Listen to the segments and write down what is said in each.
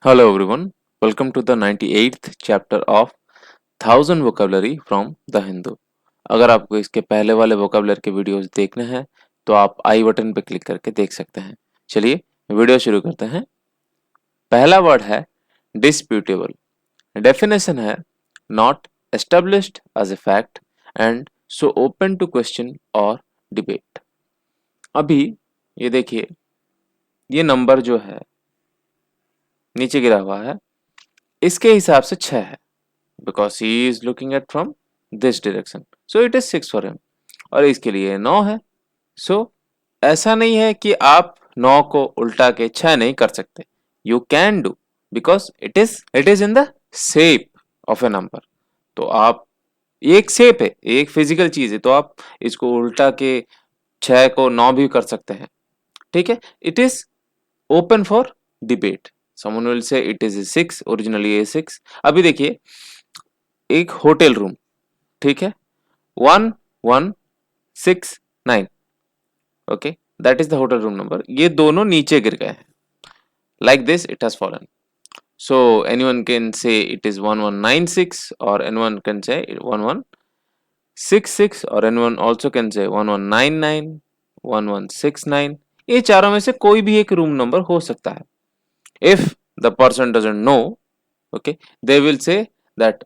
Hello everyone, welcome to the 98th chapter of 1000 vocabulary from the Hindu। अगर आपको इसके पहले वाले vocabulary के वीडियोस देखने हैं तो आप आई बटन पे क्लिक करके देख सकते हैं। चलिए वीडियो शुरू करते हैं। पहला वर्ड है disputable। डेफिनेशन है not established as a fact and so open to question or debate। अभी ये देखिए, ये नंबर जो है नीचे गिरा हुआ है, इसके हिसाब से 6 है, because he is looking at from this direction, so it is 6 for him। और इसके लिए 9 है, so ऐसा नहीं है कि आप 9 को उल्टा के 6 नहीं कर सकते। You can do because it is in the shape of a number। तो आप, ये एक शेप है, एक फिजिकल चीज है, तो आप इसको उल्टा के 6 को 9 भी कर सकते हैं। ठीक है, it is open for debate. someone will say it is a 6, originally a 6। अभी देखिए, एक होटल रूम, ठीक है, 1169, okay, that is the hotel room number. ये दोनों नीचे गिर गए हैं, like this it has fallen. So anyone can say it is 1196 और एनीवन कैन से 1166 और एनीवन आल्सो कैन से 1199 1169। ये चारों में से कोई भी एक रूम नंबर हो सकता है। If the person doesn't know, okay, they will say that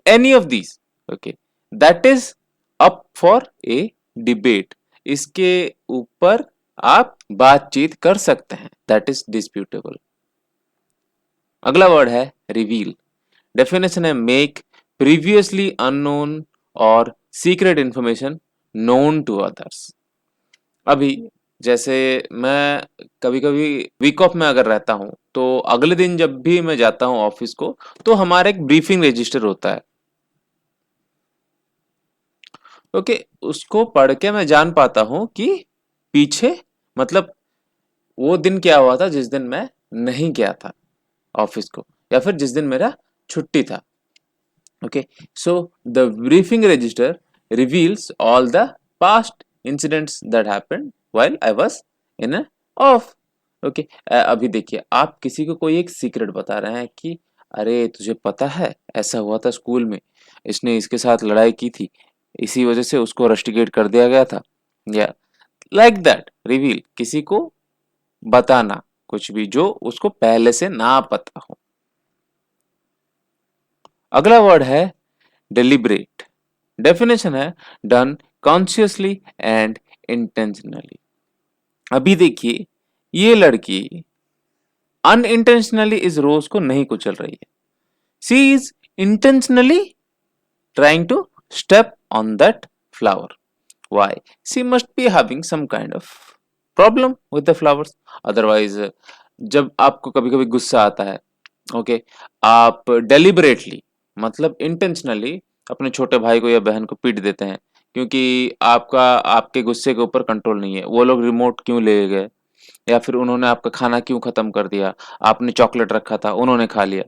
any of these, okay, that is up for a debate। इसके ऊपर आप बातचीत कर सकते हैं, that is disputable। अगला वर्ड है रिवील। डेफिनेशन है मेक प्रीवियसली अननोन और secret information known to others. अभी जैसे मैं कभी कभी वीक ऑफ में अगर रहता हूँ तो अगले दिन जब भी मैं जाता हूँ ऑफिस को, तो हमारा एक ब्रीफिंग रजिस्टर होता है, ओके, उसको पढ़ के मैं जान पाता हूँ कि पीछे, मतलब वो दिन क्या हुआ था जिस दिन मैं नहीं गया था ऑफिस को, या फिर जिस दिन मेरा छुट्टी था। Okay, so the briefing register reveals all the past incidents that happened while I was in of. Okay, अभी देखिए, आप किसी को कोई एक सीक्रेट बता रहे हैं कि अरे तुझे पता है ऐसा हुआ था स्कूल में, इसने इसके साथ लड़ाई की थी, इसी वजह से उसको रस्टिकेट कर दिया गया था, या लाइक दैट। रिवील, किसी को बताना कुछ भी जो उसको पहले से ना पता हो। अगला वर्ड है डिलिब्रेट। डेफिनेशन है डन कॉन्शियसली एंड इंटेंशनली। अभी देखिए, ये लड़की अनइंटेंशनली इस रोज को नहीं कुचल रही है, she is intentionally trying to step on that flower। Why? She must be having some kind of problem with the flowers। Otherwise, जब आपको कभी कभी गुस्सा आता है, ओके, आप डेलिबरेटली, मतलब इंटेंशनली अपने छोटे भाई को या बहन को पीट देते हैं, क्योंकि आपका आपके गुस्से के ऊपर कंट्रोल नहीं है। वो लोग रिमोट क्यों ले गए, या फिर उन्होंने आपका खाना क्यों खत्म कर दिया, आपने चॉकलेट रखा था उन्होंने खा लिया।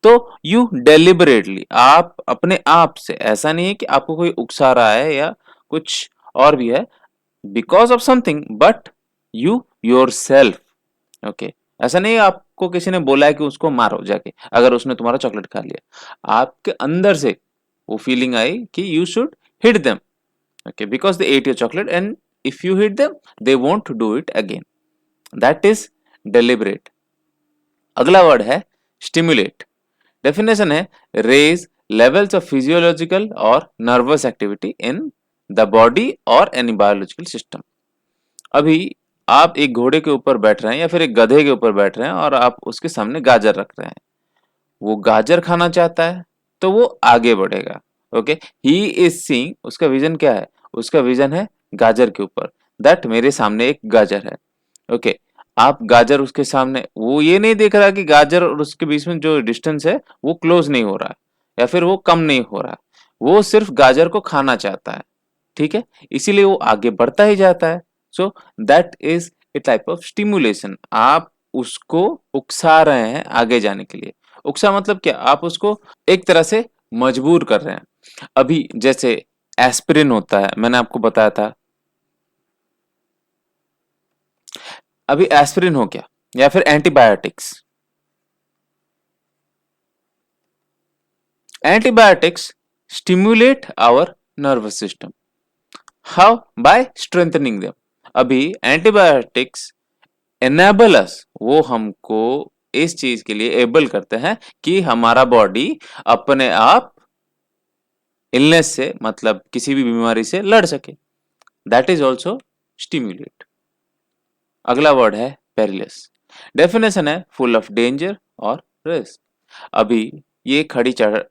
तो यू डेलिबरेटली, आप अपने आप से, ऐसा नहीं है कि आपको कोई उकसा रहा है या कुछ और भी है, because of something, but you your self, okay, ऐसा नहीं है आपको किसी ने बोला है कि उसको मारो जाके अगर उसने तुम्हारा चॉकलेट खा लिया। आपके अंदर से वो फीलिंग आई कि you should hit them, okay, because they at your chocolate and if you hit them they won't do it again. That is deliberate. अगला वर्ड है स्टिमुलेट। डेफिनेशन है रेज लेवल्स ऑफ फिजियोलॉजिकल और nervous activity in the body और any biological system. अभी आप एक घोड़े के ऊपर बैठ रहे हैं या फिर एक गधे के ऊपर बैठ रहे हैं और आप उसके सामने गाजर रख रहे हैं, वो गाजर खाना चाहता है तो वो आगे बढ़ेगा। ओके, ही इज सीइंग, उसका विजन क्या है, उसका विजन है गाजर के ऊपर, दैट मेरे सामने एक गाजर है। ओके, आप गाजर उसके सामने, वो ये नहीं देख रहा कि गाजर और उसके बीच में जो डिस्टेंस है वो क्लोज नहीं हो रहा है या फिर वो कम नहीं हो रहा है, वो सिर्फ गाजर को खाना चाहता है। ठीक है, इसीलिए वो आगे बढ़ता ही जाता है। So that is a type of stimulation. आप उसको उकसा रहे हैं आगे जाने के लिए। उकसा मतलब क्या, आप उसको एक तरह से मजबूर कर रहे हैं। अभी जैसे एस्पिरिन होता है, मैंने आपको बताया था। अभी एस्पिरिन हो गया या फिर antibiotics, Antibiotics stimulate our nervous system. How? By strengthening them. अभी एंटीबायोटिक्स enable us, वो हमको इस चीज के लिए एबल करते हैं कि हमारा बॉडी अपने आप इलनेस से मतलब किसी भी बीमारी से लड़ सके. That is also stimulate. अगला वर्ड है पेरिलस. डेफिनेशन है फुल ऑफ डेंजर और रिस्क. अभी ये खड़ी चढ़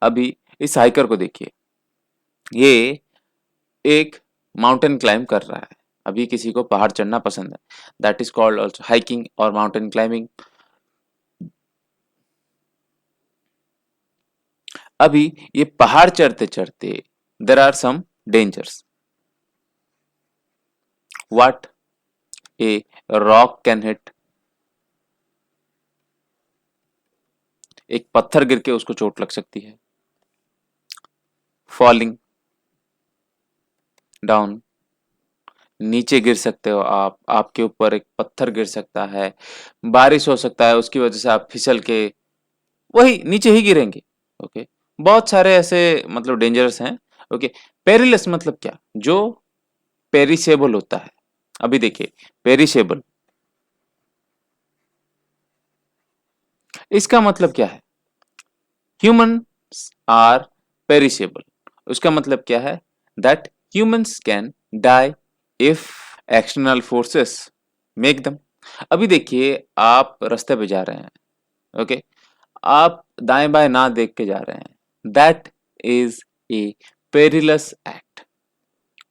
अभी इस हाइकर को देखिए, ये एक माउंटेन क्लाइंब कर रहा है. अभी किसी को पहाड़ चढ़ना पसंद है, that is called also hiking और माउंटेन क्लाइंबिंग. अभी ये पहाड़ चढ़ते चढ़ते there are some dangers. What? A rock can hit, एक पत्थर गिर के उसको चोट लग सकती है. फॉलिंग डाउन, नीचे गिर सकते हो आप, आपके ऊपर एक पत्थर गिर सकता है. बारिश हो सकता है, उसकी वजह से आप फिसल के वही नीचे ही गिरेंगे. ओके, बहुत सारे ऐसे मतलब डेंजरस हैं. ओके, पेरिलस मतलब क्या? जो पेरिसेबल होता है. अभी देखिए पेरिसेबल, इसका मतलब क्या है? Humans are perishable. उसका मतलब क्या है? That humans can die if external forces make them. अभी देखिए आप रास्ते पे जा रहे हैं. ओके, आप दाएं बाएं ना देख के जा रहे हैं. That is a perilous act.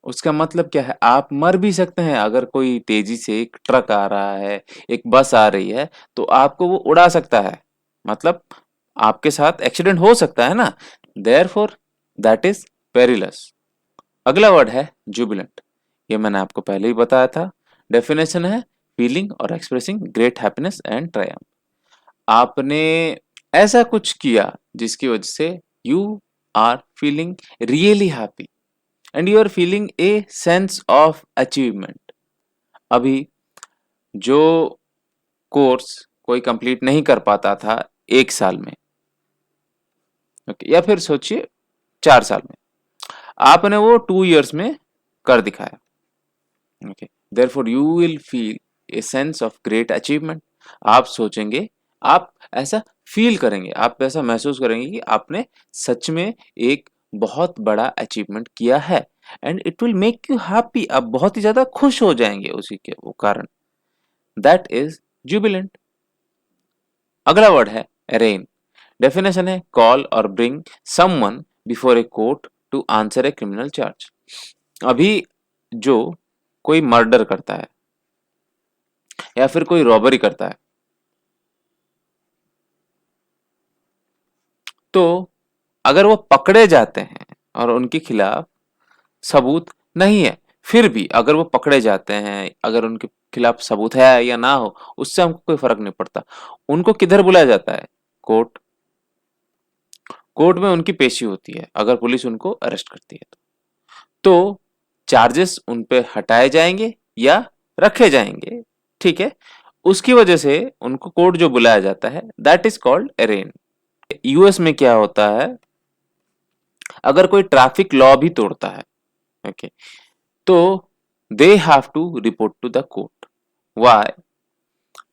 उसका मतलब क्या है? आप मर भी सकते हैं. अगर कोई तेजी से एक ट्रक आ रहा है, एक बस आ रही है, तो आपको वो उड़ा सकता है. मतलब आपके साथ एक्सीडेंट हो सकता है ना. Therefore that is perilous. अगला वर्ड है जुबिलेंट. ये मैंने आपको पहले ही बताया था. डेफिनेशन है फीलिंग और expressing great happiness and triumph. आपने ऐसा कुछ किया जिसकी वजह से you are feeling really happy and you are feeling a sense of achievement. अभी जो कोर्स कोई कंप्लीट नहीं कर पाता था 1 साल में, ओके, या फिर सोचिए 4 साल में, आपने वो 2 इयर्स में कर दिखाया. Okay, therefore you will feel a sense of great achievement. आप सोचेंगे, आप ऐसा फील करेंगे, आप ऐसा महसूस करेंगे कि आपने सच में एक बहुत बड़ा अचीवमेंट किया है. And it will make you happy. आप बहुत ही ज्यादा खुश हो जाएंगे उसी के वो कारण. That is jubilant. अगला वर्ड है अरेन. डेफिनेशन है कॉल और bring someone before a court to answer a criminal charge. अभी जो कोई मर्डर करता है या फिर कोई रॉबरी करता है, तो अगर वो पकड़े जाते हैं और उनके खिलाफ सबूत नहीं है, फिर भी अगर वो पकड़े जाते हैं, अगर उनके खिलाफ सबूत है या ना हो, उससे हमको कोई फर्क नहीं पड़ता. उनको किधर बुलाया जाता है? कोर्ट. कोर्ट में उनकी पेशी होती है अगर पुलिस उनको अरेस्ट करती है तो चार्जेस उन पे हटाए जाएंगे या रखे जाएंगे. ठीक है, उसकी वजह से उनको कोर्ट जो बुलाया जाता है that is called Aron. US में क्या होता है? अगर कोई ट्रैफिक लॉ भी तोड़ता है, ओके, तो they have to report to the court. Why?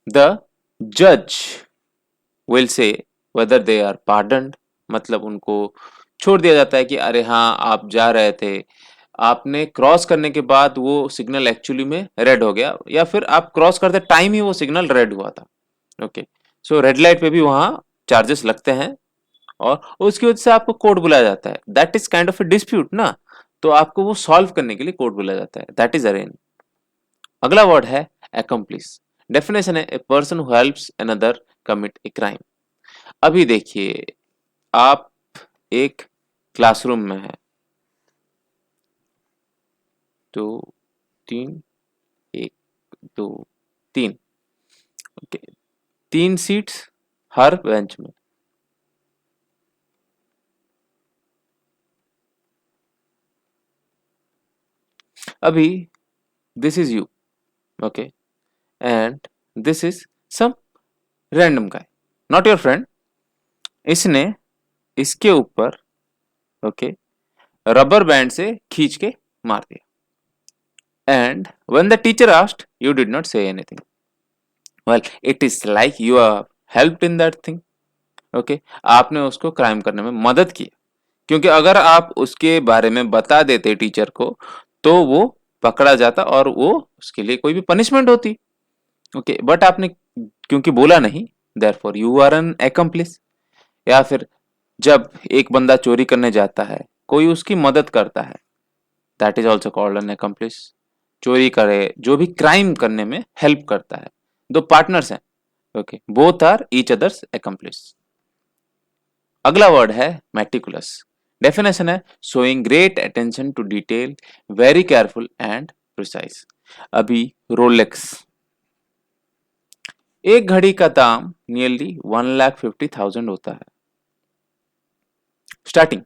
The जज will say whether they are pardoned. मतलब उनको छोड़ दिया जाता है कि अरे हाँ आप जा रहे थे, आपने क्रॉस करने के बाद वो सिग्नल एक्चुअली में रेड हो गया, या फिर आप क्रॉस करते टाइम ही वो सिग्नल रेड हुआ था. ओके, सो रेड लाइट पे भी वहां चार्जेस लगते हैं और उसकी वजह से आपको कोर्ट बुलाया जाता है. That is kind of A dispute ना, तो आपको वो सॉल्व करने के लिए कोर्ट बुलाया जाता है. That is arraign. अगला वर्ड है accomplice. डेफिनेशन है a person who helps another commit a crime. अभी देखिए आप एक क्लासरूम में है, 2 3, 1 2 3, ओके, 3 सीट्स हर बेंच में. अभी this is you, okay, and this is some random guy, not your friend, इसने इसके ऊपर ओके रबर बैंड से खींच के मार दिया। And when the teacher asked you did not say anything. Well it is like you are helped in that thing. Okay, आपने उसको क्राइम करने में मदद की, क्योंकि अगर आप उसके बारे में बता देते टीचर को तो वो पकड़ा जाता और वो उसके लिए कोई भी पनिशमेंट होती। ओके, बट आपने क्योंकि बोला नहीं, देयरफॉर यू आर एन एक्म्प्लिस। या फिर जब एक बंदा चोरी करने जाता है, कोई उसकी मदद करता है, that is also called an accomplice. चोरी करे, जो भी क्राइम करने में हेल्प करता है, दो पार्टनर्स हैं, okay, both are each others accomplice. अगला वर्ड है मेटिकुलस। डेफिनेशन है showing great attention to detail, very careful and precise. अभी रोलेक्स, एक घड़ी का दाम नियरली 1,50,000 होता है। स्टार्टिंग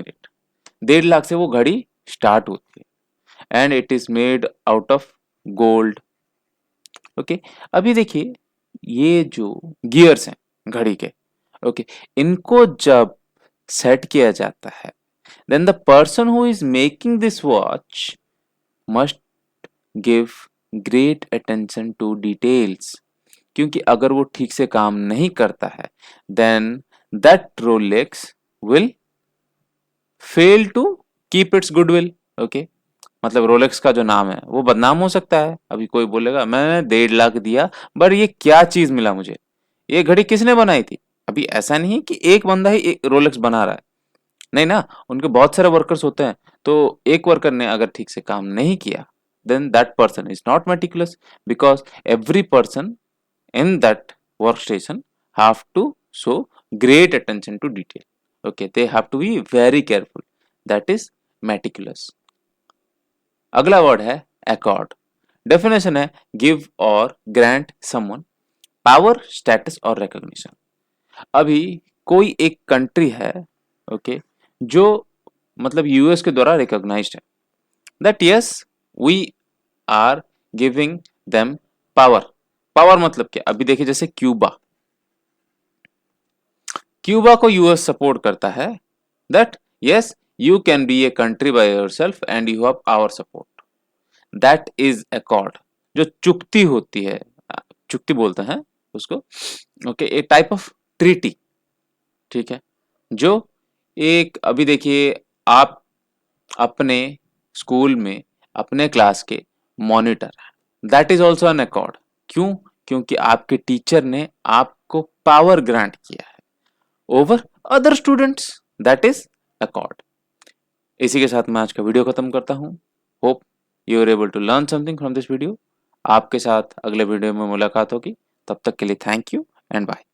रेट 1.5 लाख से वो घड़ी स्टार्ट होती है and it is made out of gold. Okay, अभी देखिए ये जो गियर्स हैं घड़ी के, ओके, इनको जब सेट किया जाता है, then the person who is making this watch must give great attention to details, क्योंकि अगर वो ठीक से काम नहीं करता है then that Rolex will fail to keep its goodwill। Okay, मतलब रोलेक्स का जो नाम है वो बदनाम हो सकता है। अभी कोई बोलेगा मैंने 1.5 लाख दिया बट ये क्या चीज मिला मुझे, ये घड़ी किसने बनाई थी। अभी ऐसा नहीं है कि एक बंदा ही एक रोलेक्स बना रहा है, नहीं ना, उनके बहुत सारे वर्कर्स होते हैं। तो एक वर्कर ने अगर ठीक से काम नहीं किया then that person is not meticulous, because every person in that workstation have to show great attention to detail। Okay, they have to be very careful, that is meticulous। अगला वर्ड है accord। Definition है give or grant someone power, status और recognition। अभी कोई एक country है, okay, जो मतलब यूएस के द्वारा रिकॉग्नाइज्ड है, that yes we are giving them power. Power मतलब क्या, अभी देखिए जैसे क्यूबा, क्यूबा को यूएस सपोर्ट करता है, that yes you can be a country by yourself and you have our support, that is accord. जो चुक्ति होती है, चुक्ति बोलते हैं उसको, okay, a type of treaty, ठीक है, जो एक अभी देखिए आप अपने स्कूल में अपने क्लास के मॉनिटर हैं, that is also an accord. क्यों, क्योंकि आपके टीचर ने आपको पावर ग्रांट किया है over other students, that is accord. इसी के साथ मैं आज का वीडियो खत्म करता हूं। Hope you are able to learn something from this video. आपके साथ अगले वीडियो में मुलाकात होगी, तब तक के लिए थैंक यू एंड बाय।